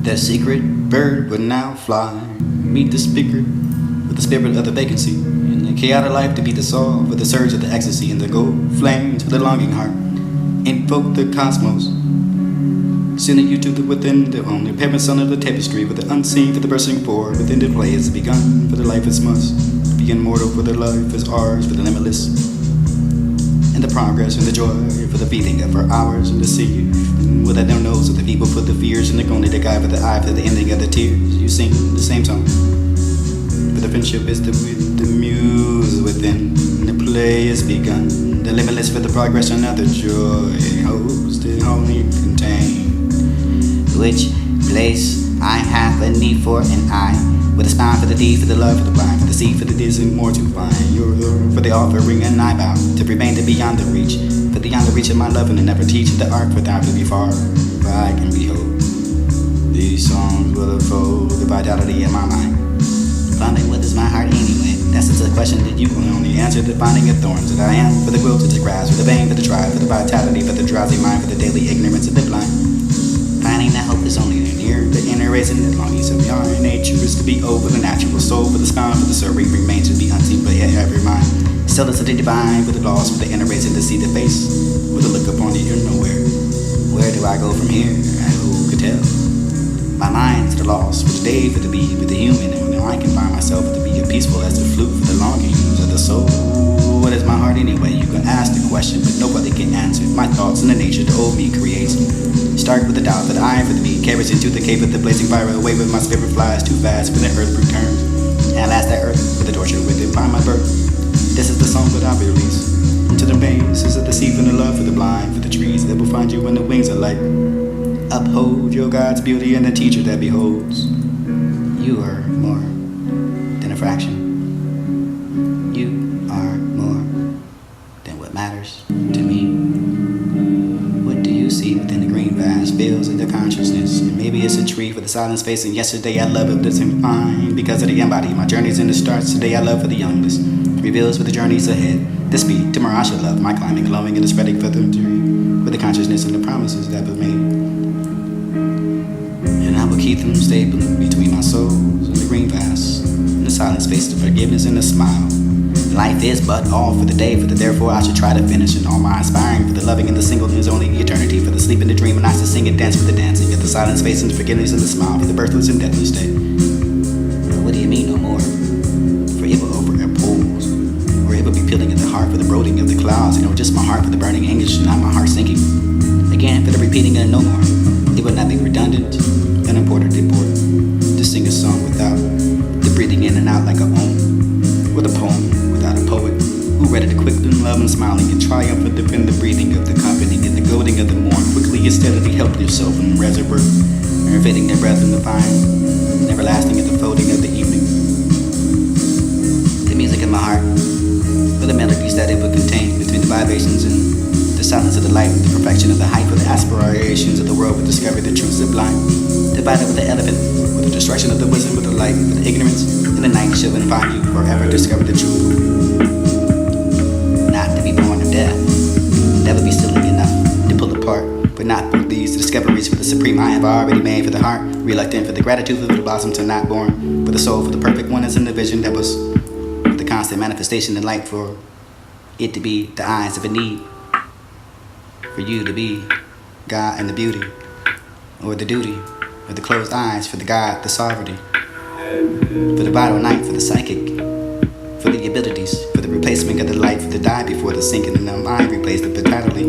That secret bird would now fly. Meet the speaker with the spirit of the vacancy. In the chaotic life to be dissolved with the surge of the ecstasy and the gold flame to the longing heart. Invoke the cosmos. Sending you to the within, the only pavement son of the tapestry, with the unseen for the bursting forward. Within the play has begun, for the life is must be immortal, for the life is ours, for the limitless. And the progress and the joy, for the beating of our hours and the sea. And with that no nose of the people, for the fears and the only the guy for the eye, for the ending of the tears. You sing the same song. For the friendship is the muse within, and the play is begun. The limitless for the progression of the joy, hopes that only contain. Which place I have a need for an eye, with a spine for the D, for the love, for the blind, for the C, for the distant more to find. You're for the offering and I bow to remain to beyond the reach, for beyond the reach of my love and to never teach the art for thou to be far, where I can behold. These songs will unfold the vitality in my mind. Finding what is my heart anyway? That's just a question that you can only answer. The finding of thorns that I am, for the will to the grass, for the vein, for the tribe, for the vitality, for the drowsy mind, for the daily ignorance of the blind. Finding that hope is only near the inner raising the longings of your nature is to be over the natural soul, for the spine, for the serene remains to be unseen, but yet every mind. Still is the divine, for the lost, for the inner raising to see the face, with a look upon the inner nowhere. Where do I go from here? Who could tell? My mind's the lost, for the day, for the be, for the human, and I can find myself to be as peaceful as the flute for the longings of the soul. What is my heart anyway? You can ask the question, but nobody can answer. My thoughts and the nature the old me creates. Start with the doubt, for the eye, for the beat, carries into the cave of the blazing fire. Away with my spirit flies too fast for the earth returns. And last that earth with the torture with it find my birth. This is the song that I release into the bases of the sea, from the love for the blind, for the trees that will find you when the wings are light. Uphold your God's beauty and the teacher that beholds. You are more than a fraction. You are more than what matters to me. What do you see within the green vast fields of the consciousness? And maybe it's a tree for the silent space. And yesterday I love it, doesn't fine because of the embody. My journey's in the starts. Today I love for the youngless. Reveals for the journeys ahead. This beat, tomorrow I should love. My climbing, glowing, and the spreading for the with the consciousness and the promises that were made. And I will keep them stable between my souls and the green vast. In the silent space, the forgiveness and the smile. Life is but all for the day, for the therefore I should try to finish. And all my aspiring for the loving and the single is only eternity. For the sleep and the dream and I should sing and dance for the dancing. At the silent space and the forgiveness and the smile. For the birthless and deathless day. What do you mean no more? For it will over poles. Or it will be peeling at the heart for the brooding of the clouds. You know, just my heart for the burning anguish and not my heart sinking. Again for the repeating and no more. It will not be redundant, unimportant, important. To sing a song without the breathing in and out like a ohm. With a poem without a poet who read it quickly, love and smiling and triumph in the breathing of the company and the goading of the morn. Quickly and steadily help yourself in the reservoir, fitting their breath in the fire, everlasting at the folding of the evening. The music in my heart, for the melodies that it would contain between the vibrations and the silence of the light, the perfection of the height, for the aspirations of the world would discover the truths sublime. Divided with the elephant, with the destruction of the wisdom, with the light, with the ignorance, and the night shall find you forever discover the truth. Not to be born of death, that would be silly enough to pull apart, but not for these discoveries for the supreme I have already made for the heart, reluctant for the gratitude for the blossom to not born, for the soul for the perfect one is in the vision that was the constant manifestation in light for it to be the eyes of a need, for you to be God and the beauty, or the duty, or the closed eyes for the God, the sovereignty, for the vital night, for the psychic, for the abilities, for the replacement of the light, for the die before the sinking, and the mind replaced the vitality,